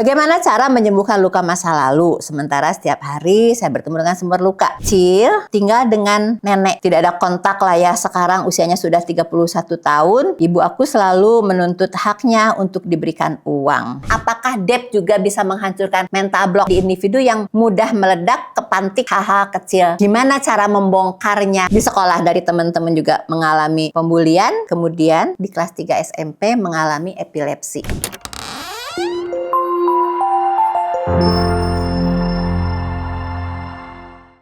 Bagaimana cara menyembuhkan luka masa lalu? Sementara setiap hari saya bertemu dengan sumber luka. Kecil, tinggal dengan nenek. Tidak ada kontak lah ya. Sekarang usianya sudah 31 tahun. Ibu aku selalu menuntut haknya untuk diberikan uang. Apakah debt juga bisa menghancurkan mental block di individu yang mudah meledak, kepantik hal-hal kecil? Gimana cara membongkarnya? Di sekolah dari teman-teman juga mengalami pembulian. Kemudian di kelas 3 SMP mengalami epilepsi.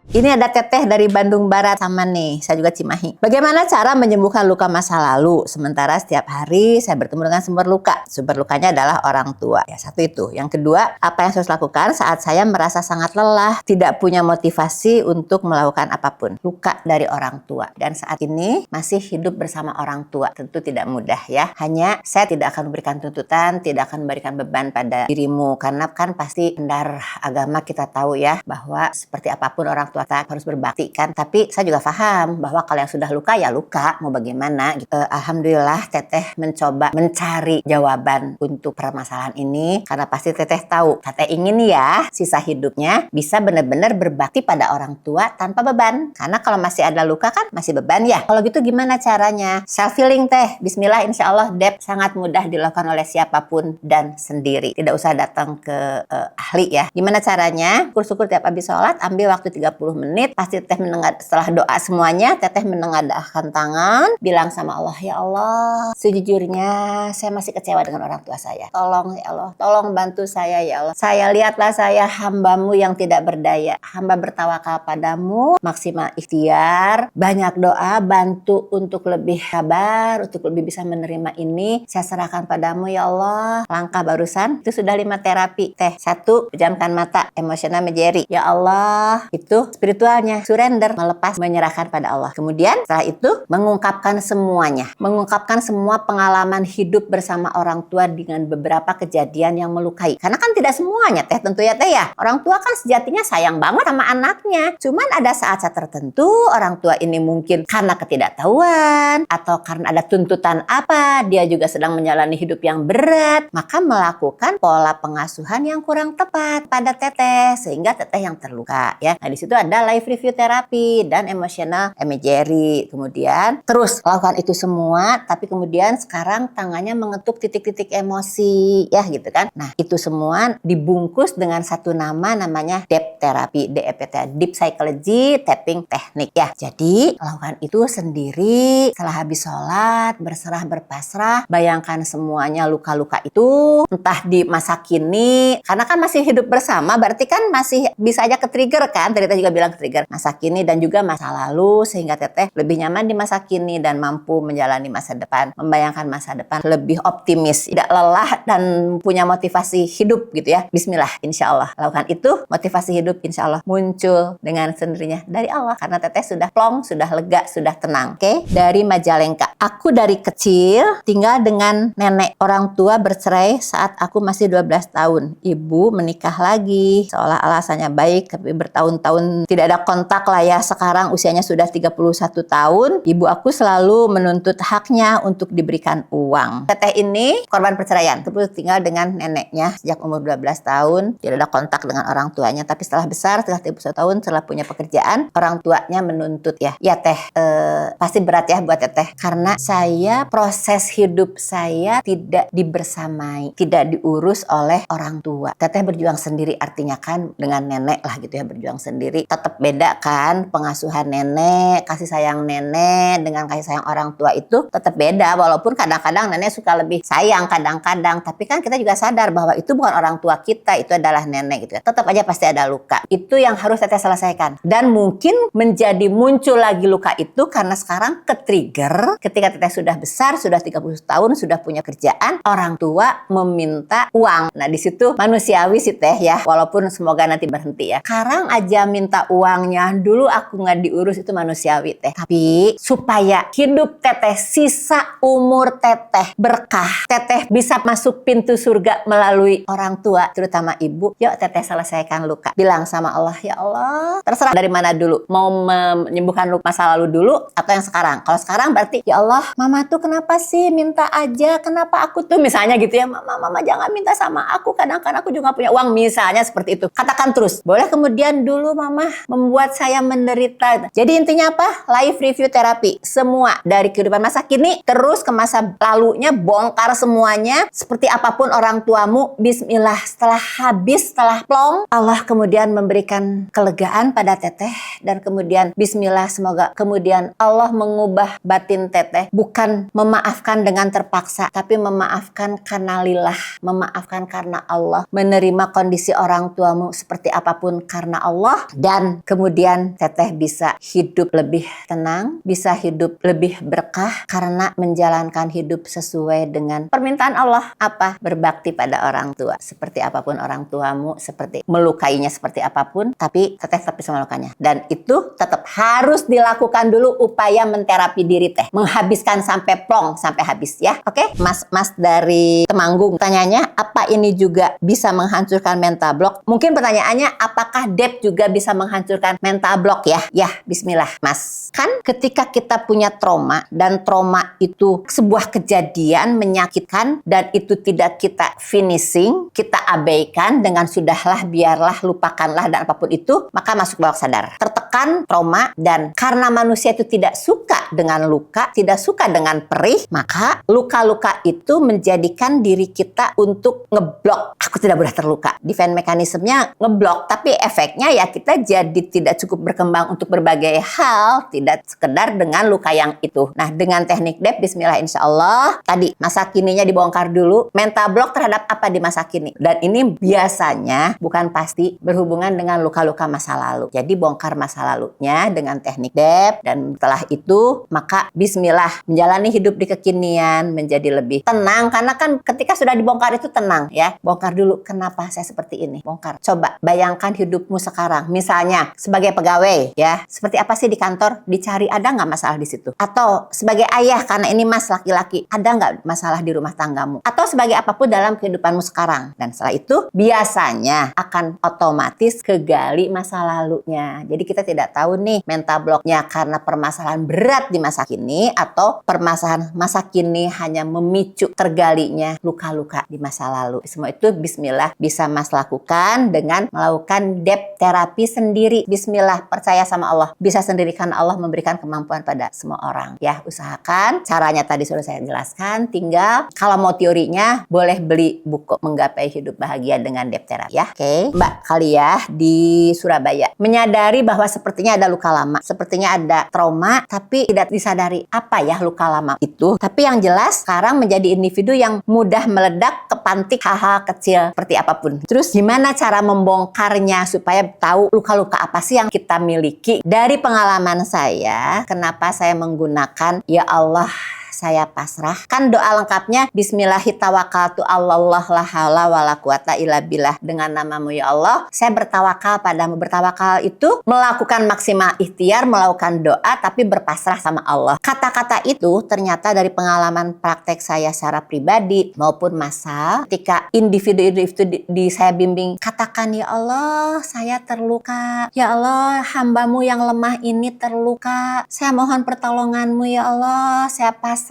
Ini ada Teteh dari Bandung Barat sama nih, saya juga Cimahi. Bagaimana cara menyembuhkan luka masa lalu? Sementara setiap hari saya bertemu dengan sumber luka. Sumber lukanya adalah orang tua. Ya, satu itu. Yang kedua, apa yang saya harus lakukan saat saya merasa sangat lelah, tidak punya motivasi untuk melakukan apapun? Luka dari orang tua. Dan saat ini masih hidup bersama orang tua. Tentu tidak mudah ya. Hanya saya tidak akan memberikan tuntutan, tidak akan memberikan beban pada dirimu. Karena kan pasti pendar agama kita tahu ya, bahwa seperti apapun orang tua kita harus berbakti kan. Tapi saya juga paham bahwa kalau yang sudah luka ya luka, mau bagaimana gitu. Alhamdulillah Teteh mencoba mencari jawaban untuk permasalahan ini, karena pasti Teteh tahu, Teteh ingin ya sisa hidupnya bisa benar-benar berbakti pada orang tua tanpa beban. Karena kalau masih ada luka kan masih beban ya. Kalau gitu gimana caranya? Self healing Teh. Bismillah, insya Allah debt sangat mudah dilakukan oleh siapapun dan sendiri. Tidak usah datang ke ahli ya. Gimana caranya? Syukur-syukur tiap habis sholat ambil waktu 30 menit, pasti Teteh setelah doa semuanya, Teteh menengadahkan tangan, bilang sama Allah, ya Allah, sejujurnya saya masih kecewa dengan orang tua saya. Tolong ya Allah, tolong bantu saya ya Allah. Saya lihatlah saya hambamu yang tidak berdaya. Hamba bertawakal padamu, maksimal ikhtiar, banyak doa, bantu untuk lebih sabar, untuk lebih bisa menerima ini. Saya serahkan padamu ya Allah. Langkah barusan, itu sudah 5 terapi. Teh, 1, pejamkan mata, emosional menjeri. Ya Allah, itu spiritualnya, surrender, melepas, menyerahkan pada Allah. Kemudian setelah itu mengungkapkan semuanya, mengungkapkan semua pengalaman hidup bersama orang tua dengan beberapa kejadian yang melukai. Karena kan tidak semuanya Teh, tentu ya Teh ya. Orang tua kan sejatinya sayang banget sama anaknya. Cuman ada saat-saat tertentu orang tua ini mungkin karena ketidaktahuan atau karena ada tuntutan apa, dia juga sedang menjalani hidup yang berat, maka melakukan pola pengasuhan yang kurang tepat pada Teteh sehingga Teteh yang terluka ya. Nah, di situ ada life review terapi dan emotional imagery. Kemudian terus lakukan itu semua, tapi kemudian sekarang tangannya mengetuk titik-titik emosi ya gitu kan. Nah, itu semua dibungkus dengan satu nama, namanya DEP terapi, DEPT, Deep Psychology Tapping Technique ya. Jadi lakukan itu sendiri setelah habis sholat, berserah berpasrah. Bayangkan semuanya luka-luka itu entah di masa kini, karena kan masih hidup bersama, berarti kan masih bisa aja ke-trigger kan. Tadi Teteh juga bilang ke-trigger masa kini dan juga masa lalu, sehingga Teteh lebih nyaman di masa kini dan mampu menjalani masa depan, membayangkan masa depan lebih optimis, tidak lelah dan punya motivasi hidup gitu ya. Bismillah, insya Allah lakukan itu, motivasi hidup insya Allah muncul dengan sendirinya dari Allah, karena Teteh sudah plong, sudah lega, sudah tenang. Oke? Dari Majalengka. Aku dari kecil tinggal dengan nenek. Orang tua bercerai saat aku masih 12 tahun. Ibu menikah lagi, seolah alasannya baik, tapi bertahun-tahun tidak ada kontak lah ya. Sekarang usianya sudah 31 tahun. Ibu aku selalu menuntut haknya untuk diberikan uang. Teteh ini korban perceraian, terus tinggal dengan neneknya sejak umur 12 tahun. Tidak ada kontak dengan orang tuanya, tapi setelah besar, setelah 31 tahun, setelah punya pekerjaan, orang tuanya menuntut ya. Ya Teh, pasti berat ya buat Teteh. Karena proses hidup saya tidak dibersamai, tidak diurus oleh orang tua. Teteh berjuang sendiri, artinya kan dengan nenek lah gitu ya, berjuang sendiri. Tetap beda kan pengasuhan nenek, kasih sayang nenek dengan kasih sayang orang tua itu tetap beda. Walaupun kadang-kadang nenek suka lebih sayang kadang-kadang, tapi kan kita juga sadar bahwa itu bukan orang tua kita, itu adalah nenek gitu ya. Tetap aja pasti ada luka. Itu yang harus Teteh selesaikan. Dan mungkin menjadi muncul lagi luka itu karena sekarang ke-trigger ketika Teteh sudah besar, sudah 30 tahun, sudah punya kerjaan, orang tua meminta uang. Nah, di situ manusiawi sih Teh ya, walaupun semoga nanti berhenti ya. Sekarang aja minta uangnya, dulu aku nggak diurus, itu manusiawi teh. Tapi supaya hidup teteh, sisa umur teteh berkah, teteh bisa masuk pintu surga melalui orang tua, terutama ibu. Yuk teteh selesaikan luka. Bilang sama Allah, ya Allah, terserah dari mana dulu. Mau menyembuhkan luka masa lalu dulu atau yang sekarang. Kalau sekarang berarti, ya Allah, mama tuh kenapa sih minta aja? Kenapa aku tuh misalnya gitu ya, mama jangan minta sama aku. Kadang-kadang aku juga punya uang, misalnya seperti itu. Katakan terus. Boleh kemudian, dulu mama membuat saya menderita. Jadi intinya apa? Life review terapi. Semua dari kehidupan masa kini terus ke masa lalunya, bongkar semuanya. Seperti apapun orang tuamu, bismillah. Setelah habis, setelah plong, Allah kemudian memberikan kelegaan pada teteh, dan kemudian bismillah, semoga kemudian Allah mengubah batin teteh, bukan memaafkan dengan terpaksa, tapi memaafkan karena lillah, memaafkan karena Allah, menerima kondisi orang tuamu seperti apapun karena Allah, dan kemudian teteh bisa hidup lebih tenang, bisa hidup lebih berkah karena menjalankan hidup sesuai dengan permintaan Allah. Apa? Berbakti pada orang tua. Seperti apapun orang tuamu, seperti melukainya seperti apapun, tapi teteh tetap bisa melukainya. Dan itu tetap harus dilakukan dulu upaya menterapi diri teh. Menghabiskan sampai plong, sampai habis ya. Oke? Mas dari Temanggung tanyanya, apa ini juga bisa menghancurkan mental block? Mungkin pertanyaannya, apakah debt juga bisa menghancurkan mental block ya? Ya, bismillah Mas. Kan ketika kita punya trauma, dan trauma itu sebuah kejadian menyakitkan, dan itu tidak kita finishing, kita abaikan dengan sudahlah, biarlah, lupakanlah, dan apapun itu, maka masuk bawah sadar. Tertekan, trauma, dan karena manusia itu tidak suka dengan luka, tidak suka dengan perih, maka luka-luka itu menjadikan diri kita untuk ngeblok. Aku tidak boleh terluka. Defense mekanismenya ngeblok, tapi efeknya ya kita jadi tidak cukup berkembang untuk berbagai hal, tidak sekedar dengan luka yang itu. Nah, dengan teknik DEP, bismillah, insya Allah, tadi masa kininya dibongkar dulu, mental block terhadap apa di masa kini. Dan ini biasanya, bukan pasti, berhubungan dengan luka-luka masa lalu. Jadi bongkar masa lalunya dengan teknik DEP, dan setelah itu, maka bismillah, menjalani hidup di kekinian, menjadi lebih tenang, karena kan ketika sudah dibongkar itu tenang ya. Bongkar dulu, kenapa saya seperti ini? Bongkar. Coba bayangkan hidupmu sekarang. Misalnya sebagai pegawai ya, seperti apa sih di kantor? Dicari, ada nggak masalah di situ? Atau sebagai ayah, karena ini mas laki-laki, ada nggak masalah di rumah tanggamu? Atau sebagai apapun dalam kehidupanmu sekarang. Dan setelah itu biasanya akan otomatis kegali masa lalunya. Jadi kita tidak tahu nih mental blocknya karena permasalahan berat di masa kini, atau permasalahan masa kini hanya memicu tergalinya luka-luka di masa lalu. Semua itu bismillah bisa mas lakukan dengan melakukan depth terapi sendiri. Bismillah, percaya sama Allah, bisa sendiri karena Allah memberikan kemampuan pada semua orang ya. Usahakan, caranya tadi sudah saya jelaskan, tinggal kalau mau teorinya boleh beli buku Menggapai Hidup Bahagia dengan depth terapi ya. Oke, Mbak Kaliah di Surabaya menyadari bahwa sepertinya ada luka lama, sepertinya ada trauma, tapi tidak disadari apa ya luka lama itu. Tapi yang jelas sekarang menjadi individu yang mudah meledak, kepantik hal-hal kecil seperti apapun. Terus gimana cara membongkarnya supaya tahu luka-luka apa sih yang kita miliki? Dari pengalaman saya, kenapa saya menggunakan ya Allah, saya pasrah. Kan doa lengkapnya Bismillahirrahmanirrahim, Allah la haula wala quwata illa billah. Dengan namamu ya Allah, saya bertawakal padamu. Bertawakal itu melakukan maksimal ikhtiar, melakukan doa, tapi berpasrah sama Allah. Kata-kata itu ternyata dari pengalaman praktek saya secara pribadi maupun massal, ketika individu-individu di saya bimbing, katakan ya Allah, saya terluka. Ya Allah, hambamu yang lemah ini terluka. Saya mohon pertolonganmu ya Allah, saya pasrah.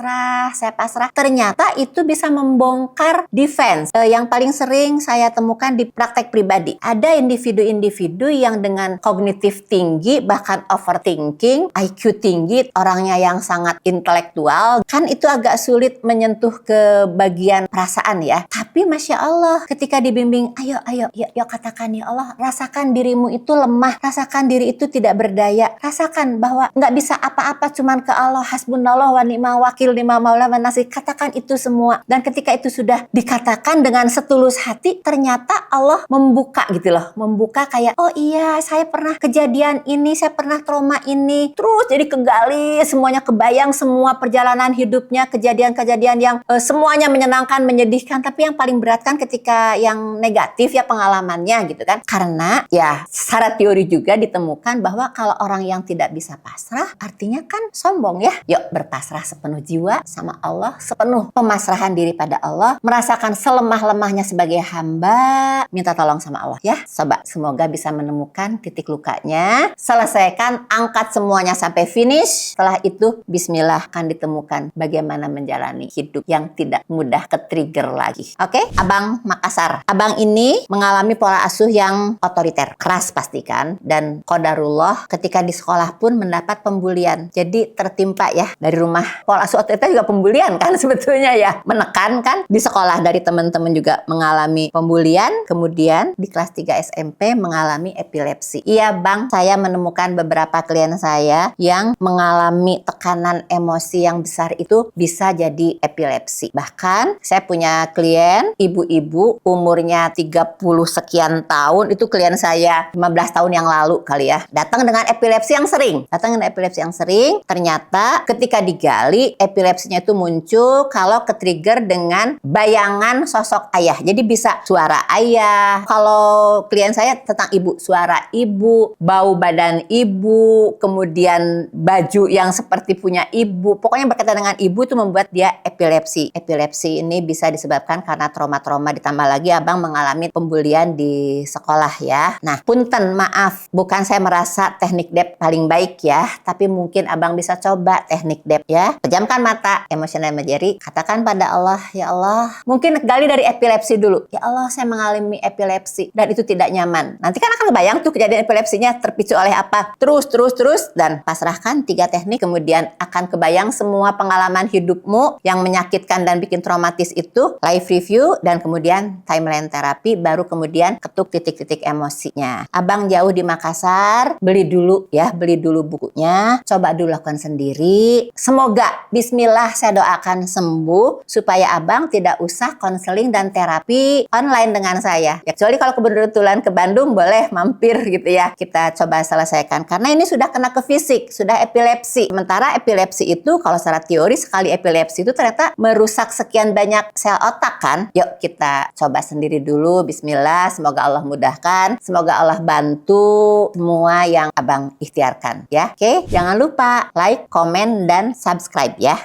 Ternyata itu bisa membongkar defense. Yang paling sering saya temukan di praktek pribadi. Ada individu-individu yang dengan kognitif tinggi, bahkan overthinking, IQ tinggi, orangnya yang sangat intelektual. Kan itu agak sulit menyentuh ke bagian perasaan ya. Tapi Masya Allah, ketika dibimbing, ayo, katakan ya Allah, rasakan dirimu itu lemah, rasakan diri itu tidak berdaya, rasakan bahwa nggak bisa apa-apa cuman ke Allah, hasbunallah wa ni'mal wakil. tawakil lima maula manasik. Katakan itu semua. Dan ketika itu sudah dikatakan dengan setulus hati, ternyata Allah membuka gitu loh. Membuka kayak, oh iya saya pernah kejadian ini, saya pernah trauma ini. Terus jadi kegali, semuanya kebayang, semua perjalanan hidupnya, kejadian-kejadian yang semuanya menyenangkan, menyedihkan. Tapi yang paling berat kan ketika yang negatif ya pengalamannya gitu kan. Karena ya secara teori juga ditemukan bahwa kalau orang yang tidak bisa pasrah, artinya kan sombong ya. Yuk berpasrah sepenuh jiwa sama Allah, sepenuh pemasrahan diri pada Allah, merasakan selemah-lemahnya sebagai hamba, minta tolong sama Allah ya. Coba semoga bisa menemukan titik lukanya, selesaikan, angkat semuanya sampai finish. Setelah itu bismillah akan ditemukan bagaimana menjalani hidup yang tidak mudah ke-trigger lagi. Oke, Abang Makassar. Abang ini mengalami pola asuh yang otoriter, keras pastikan, dan qadarullah ketika di sekolah pun mendapat pembulian. Jadi tertimpa ya dari rumah. Pola asuh otoriter juga pembulian kan sebetulnya ya. Menekan kan, di sekolah dari teman-teman juga mengalami pembulian, kemudian di kelas 3 SMP mengalami epilepsi. Iya Bang, saya menemukan beberapa klien saya yang mengalami tekanan emosi yang besar itu bisa jadi epilepsi. Bahkan saya punya klien ibu-ibu umurnya 30 sekian tahun, itu klien saya 15 tahun yang lalu kali ya, datang dengan epilepsi yang sering. Ternyata ketika digali, epilepsinya itu muncul kalau ke-trigger dengan bayangan sosok ayah. Jadi bisa suara ayah. Kalau klien saya tentang ibu, suara ibu, bau badan ibu, kemudian baju yang seperti punya ibu. Pokoknya berkaitan dengan ibu itu membuat dia epilepsi. Epilepsi ini bisa disebabkan karena trauma-trauma, ditambah lagi abang mengalami pembulian di sekolah ya. Nah, punten maaf, bukan saya merasa teknik DEP paling baik ya, tapi mungkin abang bisa coba teknik DEP ya. Pejamkan mata, emotional imagery, katakan pada Allah, ya Allah, mungkin gali dari epilepsi dulu. Ya Allah, saya mengalami epilepsi dan itu tidak nyaman. Nanti kan akan kebayang tuh kejadian epilepsinya terpicu oleh apa. Terus, dan pasrahkan 3 teknik, kemudian akan kebayang semua pengalaman hidupmu yang menyakitkan dan bikin traumatis itu, live review, dan kemudian timeline terapi, baru kemudian ketuk titik-titik emosinya. Abang jauh di Makassar, beli dulu bukunya, coba dulu lakukan sendiri. Semoga, bismillah, saya doakan sembuh, supaya abang tidak usah konseling dan terapi online dengan saya. Ya, kecuali kalau kebetulan ke Bandung, boleh mampir gitu ya. Kita coba selesaikan. Karena ini sudah kena ke fisik, sudah epilepsi. Sementara epilepsi itu, kalau secara teori, sekali epilepsi itu ternyata merusak sekian banyak sel otak kan. Yuk kita coba sendiri dulu, bismillah, semoga Allah mudahkan, semoga Allah bantu semua yang abang ikhtiarkan ya. Oke, jangan lupa like, komen, dan subscribe ya.